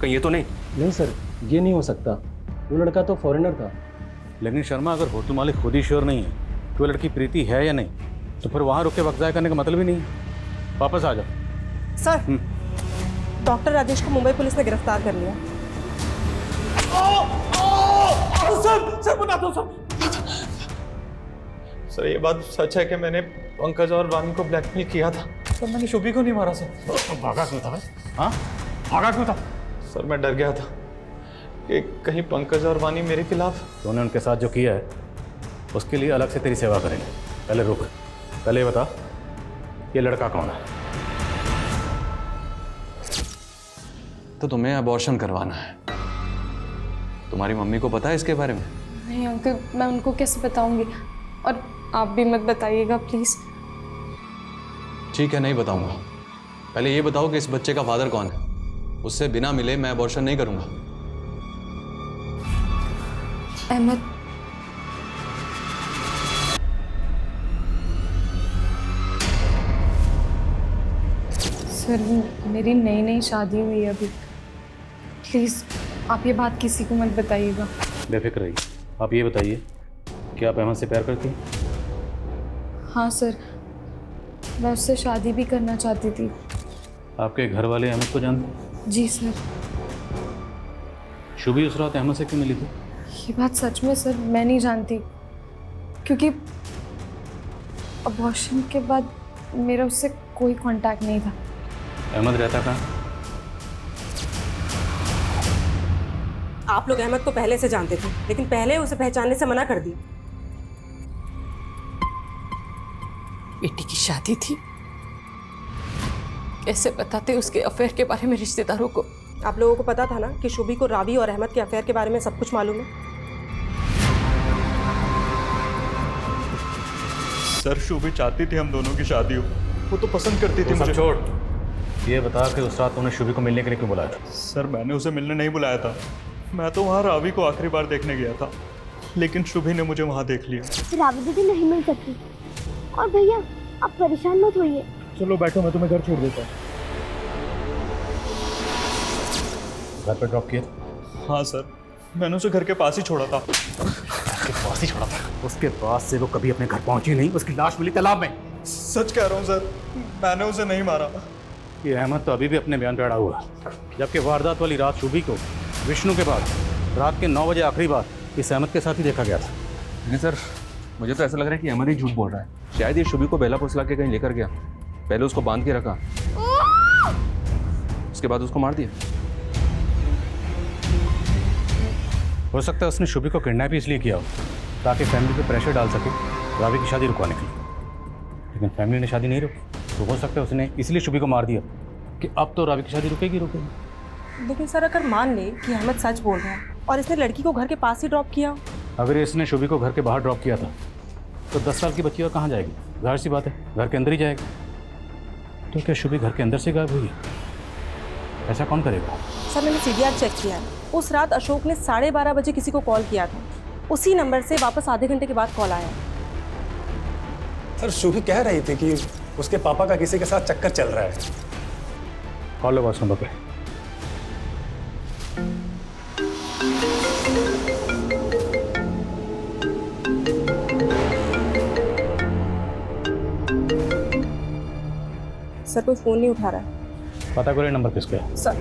कहीं ये तो नहीं? नहीं सर, ये नहीं हो सकता। वो लड़का तो फॉरेनर था। लेकिन शर्मा, अगर होटल मालिक खुद ही श्योर नहीं है कि वो लड़की प्रीति है या नहीं, तो फिर वहाँ रुक के वक्त ज़ाया करने का मतलब ही नहीं है। वापस आ जाओ। सर, डॉक्टर राजेश को मुंबई पुलिस ने गिरफ्तार कर लिया। सर बता दो सर, ये बात सच है कि मैंने पंकज और वानी को ब्लैकमेल किया था। सर, मैंने शुभी को नहीं मारा सर। भागा क्यों था भाई? हाँ, भागा क्यों था? सर, मैं डर गया था कि कहीं पंकज और वानी मेरे खिलाफ। तूने उनके साथ जो किया है उसके लिए अलग से तेरी सेवा करेंगे। पहले रुक, पहले ये बता ये लड़का कौन है? तो तुम्हें अबॉर्शन करवाना है। तुम्हारी मम्मी को पता है इसके बारे में? नहीं अंकल, मैं उनको कैसे बताऊंगी, और आप भी मत बताइएगा प्लीज। ठीक है, नहीं बताऊंगा। पहले ये बताओ कि इस बच्चे का फादर कौन है। उससे बिना मिले मैं अबॉर्शन नहीं करूंगा। अहमद। सर मेरी नई नई शादी हुई है अभी, प्लीज आप ये बात किसी को मत बताइएगा। बेफिक्र रहिए। आप ये बताइए कि आप अहमद से प्यार करती हैं? हाँ सर, मैं उससे शादी भी करना चाहती थी। आपके घर वाले अहमद को जानते हैं? जी सर। शुभी उस रात अहमद से क्यों मिली थी? ये बात सच में सर मैं नहीं जानती, क्योंकि अबॉर्शन के बाद मेरा उससे कोई कांटेक्ट नहीं था। अहमद रहता कहाँ? आप लोग अहमद को पहले से जानते थे, लेकिन पहले उसे पहचानने से मना कर दिया। बेटी की शादी थी, कैसे बताते उसके अफेयर के बारे में रिश्तेदारों को? आप लोगों को पता था ना कि शुभी को रावी और अहमद के अफेयर के बारे में सब कुछ मालूम है। सर शुभी चाहती थी हम दोनों की शादी हो, वो तो पसंद करती थी मुझे। छोड़, ये बता कि उस रात तूने शुभी को मिलने के लिए क्यों बुलाया था? सर मैंने उसे मिलने नहीं बुलाया था, मैं तो वहाँ रावी को आखिरी बार देखने गया था, लेकिन शुभी ने मुझे वहाँ देख लिया। रावी दीदी नहीं मिल सकती। और भैया आप परेशान मत होइए। चलो बैठो, मैं तुम्हें घर छोड़ देता हूँ। घर पे ड्रॉप किया? हाँ सर, मैंने उसे घर के पास ही छोड़ा था। उसके पास ही छोड़ा था? उसके पास से वो कभी अपने घर पहुंची नहीं, उसकी लाश मिली तालाब में। सच कह रहा हूँ सर, मैंने उसे नहीं मारा। ये अहमद तो अभी भी अपने बयान पे अड़ा हुआ, जबकि वारदात वाली रात शुभी को विष्णु के बाद रात के 9 बजे आखिरी बार इस अहमद के साथ ही देखा गया था। लेकिन सर मुझे तो ऐसा लग रहा है कि अहमद ही झूठ बोल रहा है। शायद ये शुभी को बेला फुसला के कहीं लेकर गया, पहले उसको बांध के रखा, उसके बाद उसको मार दिया। हो सकता है उसने शुभी को किडनैप इसलिए किया हो ताकि फैमिली पे प्रेशर डाल सके रावी की शादी रुकवाने के लिए, लेकिन फैमिली ने शादी नहीं रोकी, तो हो सकता है उसने इसलिए शुभी को मार दिया कि अब तो रावी की शादी रुकेगी। लेकिन सर अगर मान ले कि अहमद सच बोल रहा है और इसने लड़की को घर के पास ही ड्रॉप किया, अगर इसने शुभी को घर के बाहर ड्रॉप किया था तो 10 साल की बच्ची और कहाँ जाएगी? जाहिर सी बात है घर के अंदर ही जाएगी। तो क्या शुभी घर के अंदर से गायब हुई है? ऐसा कौन करेगा? सर मैंने CDR चेक किया है, उस रात अशोक ने 12:30 बजे किसी को कॉल किया था, उसी नंबर से वापस आधे घंटे के बाद कॉल आया। सर शुभी कह रही थी कि उसके पापा का किसी के साथ चक्कर चल रहा है। कॉल लो वाट्सएप पे। सर कोई फोन नहीं उठा रहा है। पता करें नंबर किसका है। सर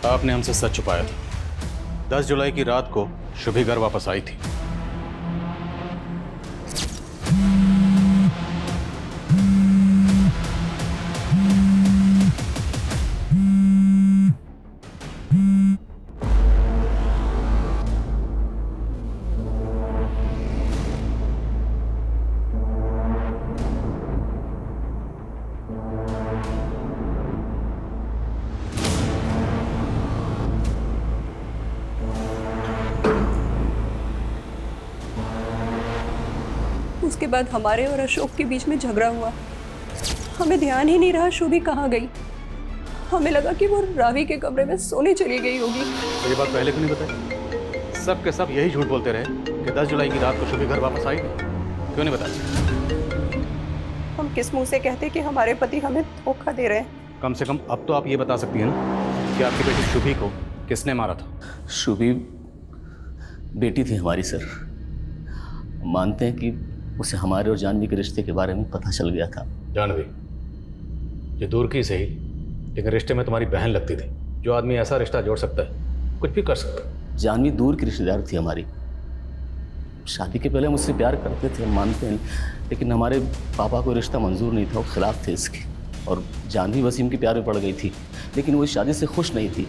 आपने हमसे सच छुपाया था। 10 जुलाई की रात को शुभी घर वापस आई थी। उसके बाद हमारे और अशोक के बीच में झगड़ा हुआ। हमें ध्यान ही नहीं रहा शुभी कहाँ गई। हमें लगा कि वो रावी के कमरे में सोने चली गई होगी। तो ये बात पहले क्यों नहीं बताई? सब के सब यही झूठ बोलते रहे कि 10 जुलाई की रात को शुभी घर वापस आई नहीं। क्यों नहीं बताया? हम किस मुंह से कहते कि हमारे पति हमें धोखा दे रहे हैं? कम से कम अब तो आप ये बता सकती हैं ना कि आपकी बेटी शुभी को किसने मारा था? शुभी बेटी थी हमारी सर। मानते हैं कि उसे हमारे और जानवी के रिश्ते के बारे में पता चल गया था। जानवी ये दूर की सही, लेकिन रिश्ते में तुम्हारी बहन लगती थी। जो आदमी ऐसा रिश्ता जोड़ सकता है कुछ भी कर सकता है। जानवी दूर की रिश्तेदार थी हमारी। शादी के पहले मुझसे प्यार करते थे, मानते हैं, लेकिन हमारे पापा को रिश्ता मंजूर नहीं था, वो खिलाफ थे इसके। और जानवी वसीम के प्यार में पड़ गई थी, लेकिन वो इस शादी से खुश नहीं थी।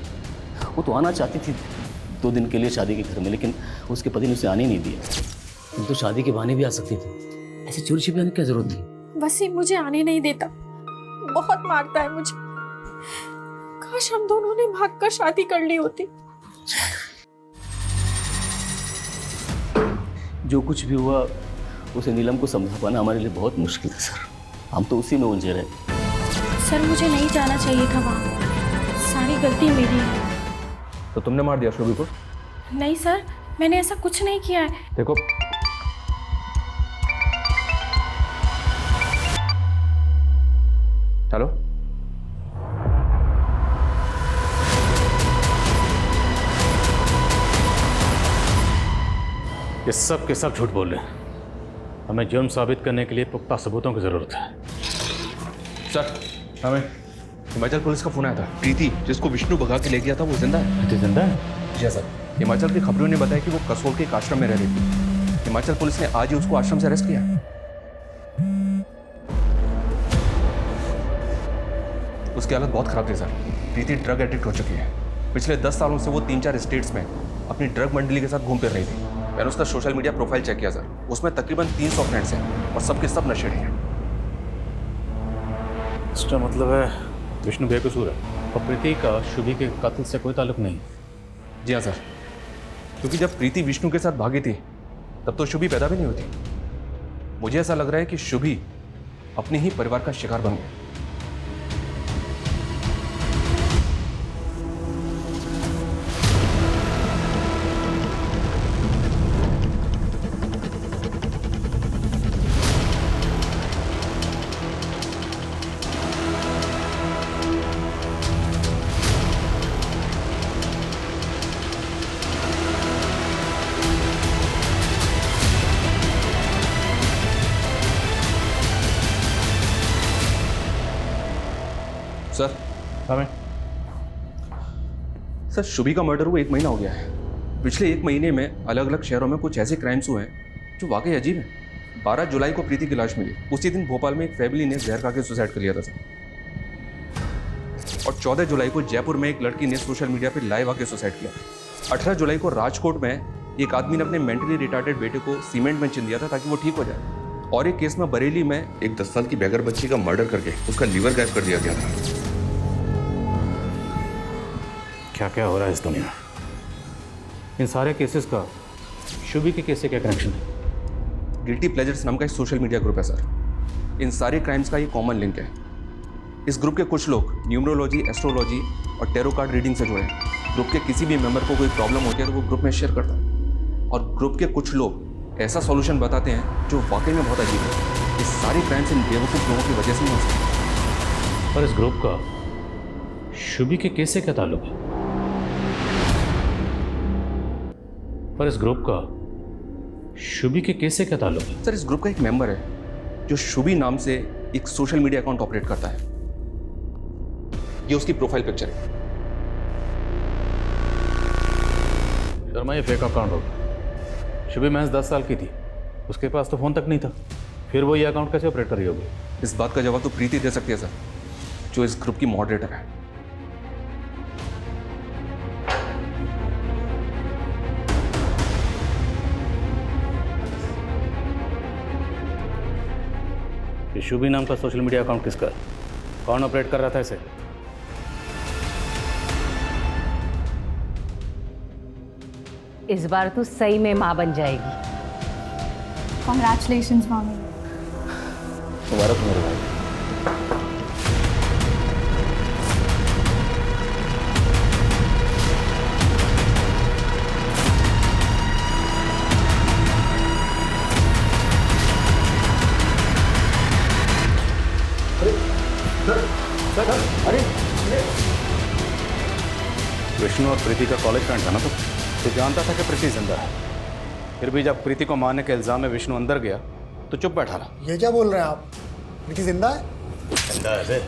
वो तो आना चाहती थी 2 दिन के लिए शादी के घर में, लेकिन उसके पति ने उसे आने नहीं दिया। तुम तो शादी के बहाने भी आ सकती थी, ऐसे चोरी छिपे आने की क्या जरूरत थी? वसीम मुझे आने नहीं देता, बहुत मारता है मुझे। काश हम दोनों ने भागकर शादी कर ली होती। जो कुछ भी हुआ उसे नीलम को समझा पाना हमारे लिए बहुत मुश्किल है सर। हम तो उसी में उलझे रहे। सर मुझे नहीं जाना चाहिए था वहाँ, सारी गलती मेरी है। तो तुमने मार दिया शुभी को? नहीं सर, मैंने ऐसा कुछ नहीं किया है। देखो हेलो, ये सब के सब झूठ बोल रहे हैं। हमें जुर्म साबित करने के लिए पुख्ता सबूतों की जरूरत है। सर हमें हिमाचल पुलिस का फोन आया था। प्रीति जिसको विष्णु भगा के ले गया था वो जिंदा है। प्रीति जिंदा है? जी सर। हिमाचल की खबरों ने बताया कि वो कसोल के एक आश्रम में रह रही थी। हिमाचल पुलिस ने आज ही उसको आश्रम से अरेस्ट किया। उसकी हालत बहुत खराब थी सर। प्रीति ड्रग एडिक्ट हो चुकी है। पिछले 10 सालों से वो 3-4 स्टेट्स में अपनी ड्रग मंडली के साथ घूम फिर रही थी। मैंने उसका सोशल मीडिया प्रोफाइल चेक किया सर, उसमें तकरीबन 300 फ्रेंड्स हैं और सबके सब नशेड़ी हैं। इसका मतलब है विष्णु बेकसूर है और प्रीति का शुभी के कातिल से कोई ताल्लुक नहीं। जी हाँ सर, क्योंकि जब प्रीति विष्णु के साथ भागी थी तब तो शुभी पैदा भी नहीं होती। मुझे ऐसा लग रहा है कि शुभी अपने ही परिवार का शिकार बन गया। सर हमें सर शुभी का मर्डर हुआ 1 महीना हो गया है। पिछले 1 महीने में अलग अलग शहरों में कुछ ऐसे क्राइम्स हुए हैं जो वाकई अजीब हैं। 12 जुलाई को प्रीति की लाश मिली। उसी दिन भोपाल में एक फैमिली ने जहर खा के सुसाइड कर लिया था सर। और 14 जुलाई को जयपुर में एक लड़की ने सोशल मीडिया पर लाइव आके सुसाइड किया। 18 जुलाई को राजकोट में एक आदमी ने अपने मेंटली रिटार्डेड बेटे को सीमेंट में चिन दिया था ताकि वो ठीक हो जाए। और एक केस में बरेली में एक 10 साल की बेगर बच्ची का मर्डर करके उसका लीवर गायब कर दिया गया था। क्या क्या हो रहा है इस दुनिया में? इन सारे केसेस का शुभी के केस से क्या कनेक्शन है? गिल्टी प्लेजर्स नाम का एक सोशल मीडिया ग्रुप है सर। इन सारे क्राइम्स का ये कॉमन लिंक है। इस ग्रुप के कुछ लोग न्यूमरोलॉजी, एस्ट्रोलॉजी और टेरो कार्ड रीडिंग से जुड़े हैं। ग्रुप के किसी भी मेंबर को कोई प्रॉब्लम होती है तो वो ग्रुप में शेयर करता है और ग्रुप के कुछ लोग ऐसा सॉल्यूशन बताते हैं जो वाकई में बहुत अजीब है। इस सारे क्राइम्स इन बेवकूफ़ लोगों की वजह से नहीं हो सकते। पर इस ग्रुप का शुभी के केस से क्या ताल्लुक है? पर इस ग्रुप का शुभी के केस से क्या ताल्लुक है? सर इस ग्रुप का एक मेंबर है जो शुभी नाम से एक सोशल मीडिया अकाउंट ऑपरेट करता है। ये उसकी प्रोफाइल पिक्चर है। शर्मा ये फेक अकाउंट होगा। शुभी महज 10 साल की थी, उसके पास तो फोन तक नहीं था, फिर वो ये अकाउंट कैसे ऑपरेट कर रही होगी? इस बात का जवाब तो प्रीति दे सकती है सर, जो इस ग्रुप की मॉडरेटर है। ये शुभी नाम का सोशल मीडिया अकाउंट किसका है? कौन ऑपरेट कर रहा था इसे? इस बार तू सही में माँ बन जाएगी। Congratulations mummy. मुबारक मेरे भाई। अरे विष्णु और प्रीति का कॉलेज फ्रेंड था ना? तो जानता था कि प्रीति जिंदा है, फिर भी जब प्रीति को मारने के इल्जाम में विष्णु अंदर गया तो चुप बैठा रहा। ये क्या बोल रहे हैं आप? प्रीति जिंदा है? जिंदा है सर,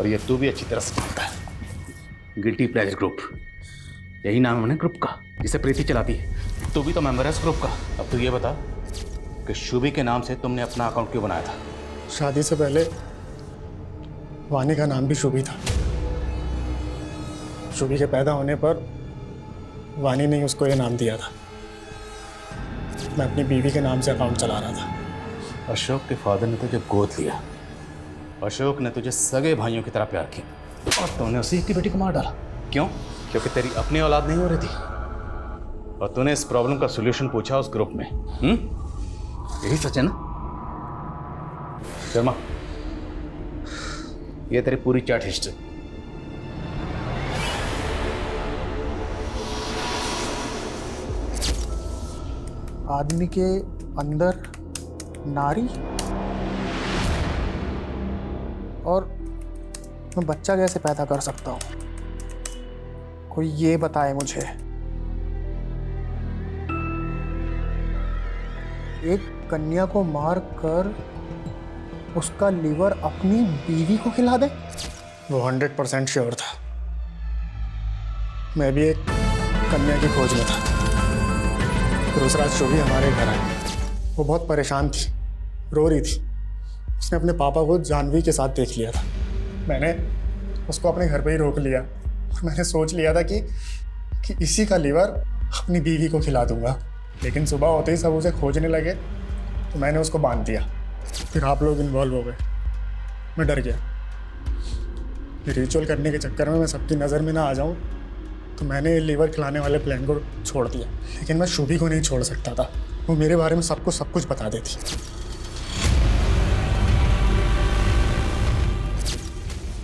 और ये तू भी अच्छी तरह से जानता है। गिल्टी प्लेजर ग्रुप, यही नाम है ना ग्रुप का जिसे प्रीति चलाती है। तू भी तो मेंबर है इस ग्रुप का। अब तू ये बता कि शुभी के नाम से तुमने अपना अकाउंट क्यों बनाया था? शादी से पहले वानी का नाम भी शुभी था। शुभी के पैदा होने पर वानी ने ही उसको ये नाम दिया था। मैं अपनी बीवी के नाम से अकाउंट चला रहा था। अशोक के फादर ने तुझे गोद लिया। अशोक ने तुझे सगे भाइयों की तरह प्यार किया और तूने उसी की बेटी को मार डाला। क्यों? क्योंकि तेरी अपनी औलाद नहीं हो रही थी और तूने इस प्रॉब्लम का सॉल्यूशन पूछा उस ग्रुप में। यही सच है ना? शर्मा, ये तेरी पूरी चैट हिस्ट्री। आदमी के अंदर नारी और मैं बच्चा कैसे पैदा कर सकता हूँ? कोई ये बताए मुझे। एक कन्या को मार कर उसका लीवर अपनी बीवी को खिला दे? वो 100% श्योर था। मैं भी एक कन्या की खोज में था। फिर उस रात शुभी हमारे घर आई। वो बहुत परेशान थी, रो रही थी। उसने अपने पापा को जानवी के साथ देख लिया था। मैंने उसको अपने घर पे ही रोक लिया और मैंने सोच लिया था कि इसी का लीवर अपनी बीवी को खिला दूंगा। लेकिन सुबह होते ही सब उसे खोजने लगे तो मैंने उसको बांध दिया। फिर आप लोग इन्वॉल्व हो गए। मैं डर गया। रिचुअल करने के चक्कर में मैं सबकी नज़र में ना आ जाऊं तो मैंने लीवर खिलाने वाले प्लान को छोड़ दिया। लेकिन मैं शुभी को नहीं छोड़ सकता था। वो मेरे बारे में सब कुछ बता देती।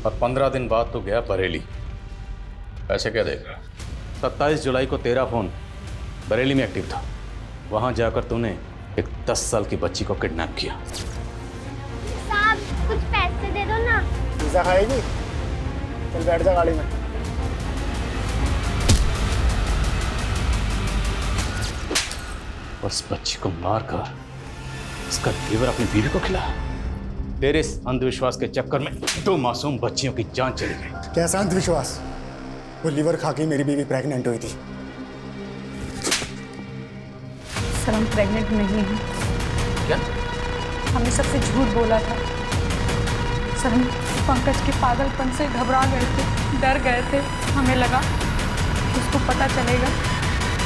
और 15 दिन बाद तो गया बरेली। ऐसे क्या देख रहा? 27 जुलाई को तेरा फोन बरेली में एक्टिव था। वहां जाकर तूने एक 10 साल की बच्ची को किडनैप किया। साहब कुछ पैसे दे दो ना। पिज़्ज़ा खाएगी? चल बैठ जा गाड़ी में। उस बच्ची को मारकर उसका लीवर अपनी बीवी को खिलाया। तेरे इस अंधविश्वास के चक्कर में 2 मासूम बच्चियों की जान चली गई। कैसा अंधविश्वास? वो लीवर खा के मेरी बीवी प्रेग्नेंट हुई थी। सर हम प्रेग्नेंट नहीं हैं। क्या? हमने सबसे झूठ बोला था सर। हम पंकज के पागलपन से घबरा गए थे, डर गए थे। हमें लगा कि उसको पता चलेगा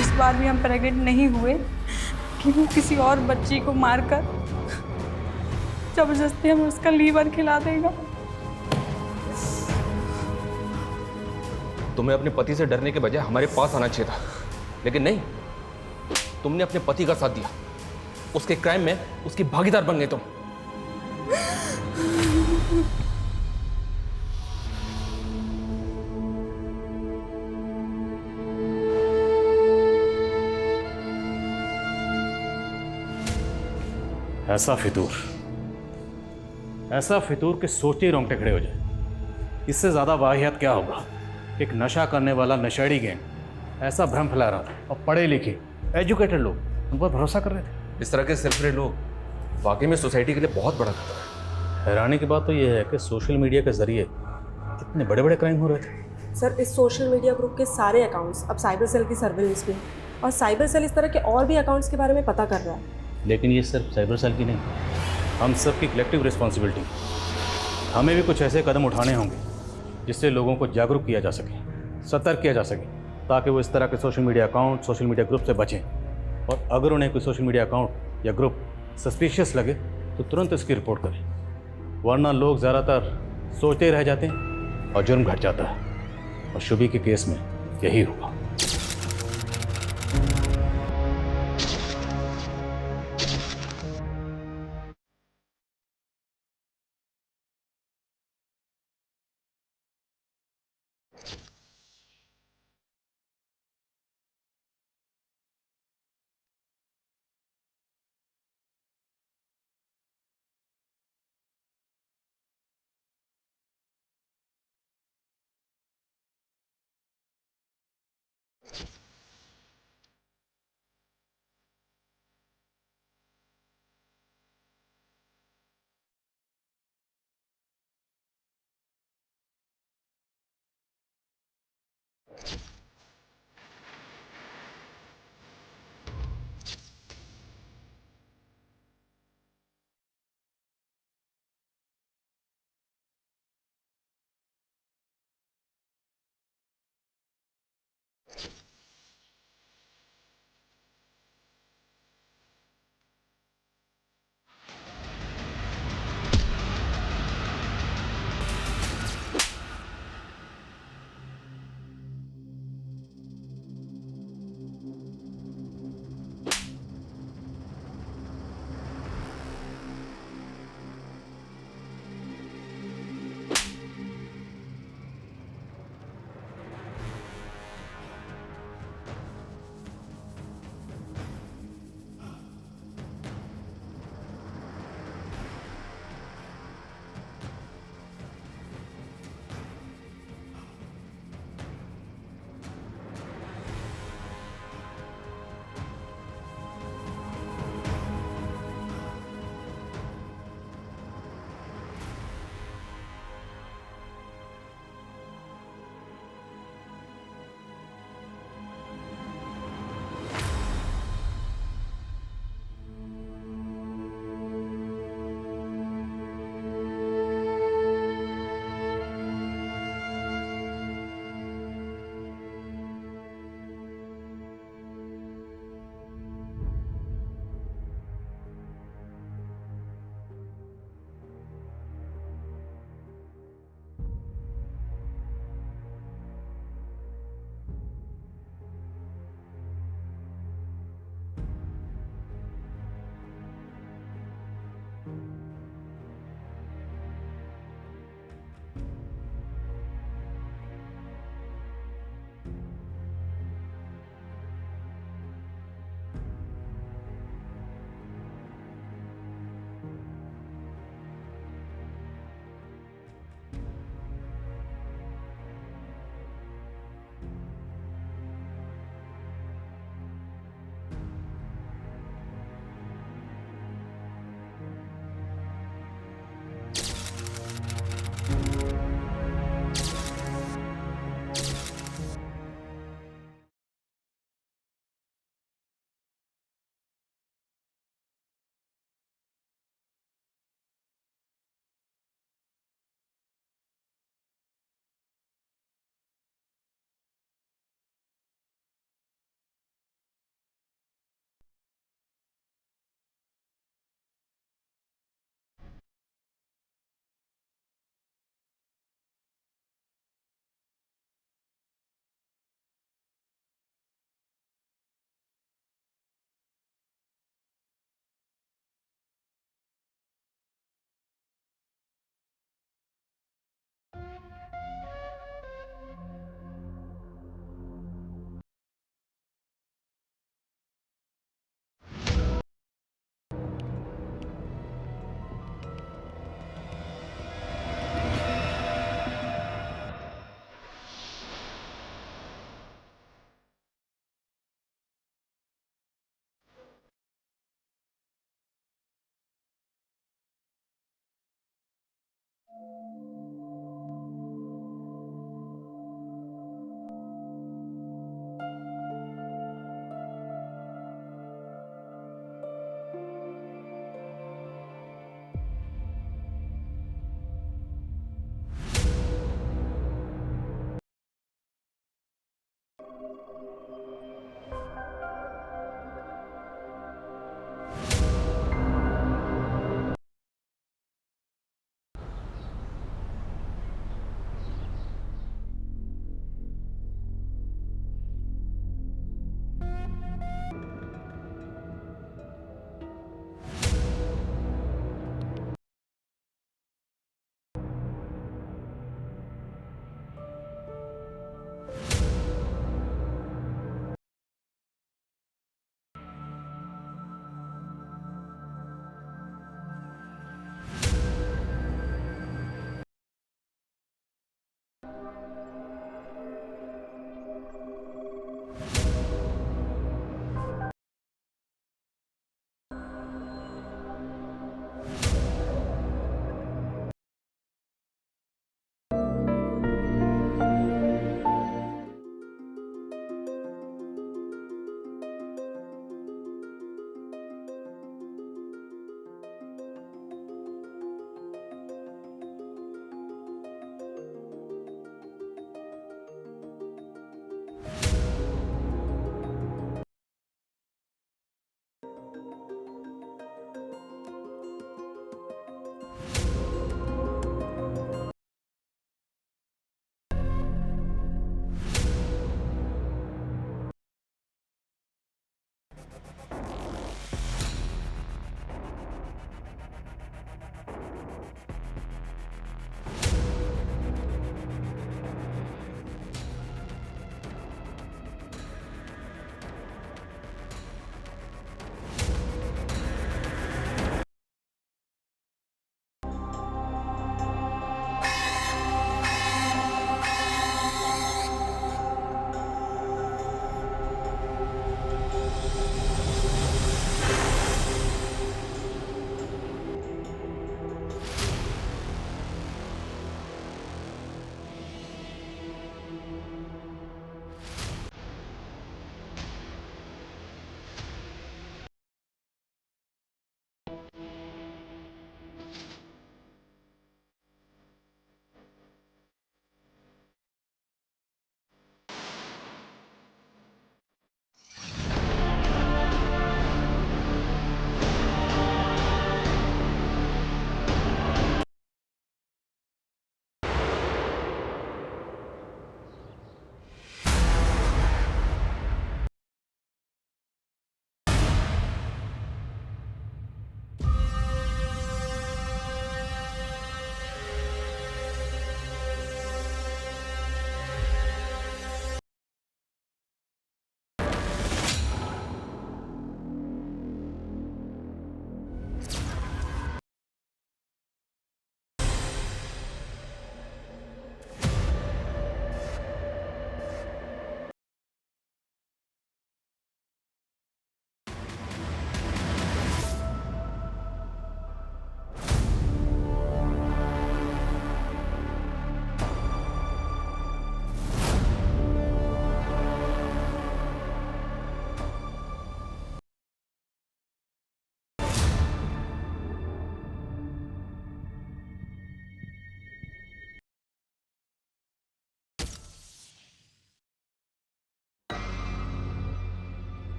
इस बार भी हम प्रेग्नेंट नहीं हुए, कि वो किसी और बच्ची को मारकर जबरदस्ती हमें उसका लीवर खिला देगा। तुम्हें अपने पति से डरने के बजाय हमारे पास आना चाहिए था, लेकिन नहीं, तुमने अपने पति का साथ दिया। उसके क्राइम में उसकी भागीदार बन गए तुम। ऐसा फितूर के सोचते ही रोंगटे खड़े हो जाए। इससे ज़्यादा वाहियात क्या होगा? एक नशा करने वाला नशेड़ी गैंग ऐसा भ्रम फैला रहा था और पढ़े लिखे एजुकेटेड लोग उन पर भरोसा कर रहे थे। इस तरह के सिलसिले लोग वाकई में सोसाइटी के लिए बहुत बड़ा खतरा है। हैरानी की बात तो यह है कि सोशल मीडिया के जरिए इतने बड़े बड़े क्राइम हो रहे थे। सर इस सोशल मीडिया ग्रुप के सारे अकाउंट्स अब साइबर सेल की सर्विलेंस में, और साइबर सेल इस तरह के और भी अकाउंट्स के बारे में पता कर रहा है। लेकिन ये सिर्फ साइबर सेल की नहीं, हम सब की कलेक्टिव रिस्पॉन्सिबिलिटी। हमें भी कुछ ऐसे कदम उठाने होंगे जिससे लोगों को जागरूक किया जा सके, सतर्क किया जा सके, ताकि वो इस तरह के social media account, social media group से बचें। और अगर उन्हें कोई सोशल मीडिया अकाउंट या ग्रुप सस्पिशियस लगे तो तुरंत इसकी रिपोर्ट करें, वरना लोग ज़्यादातर सोचते ही रह जाते हैं और जुर्म घट जाता है। और शुभी के केस में यही हुआ।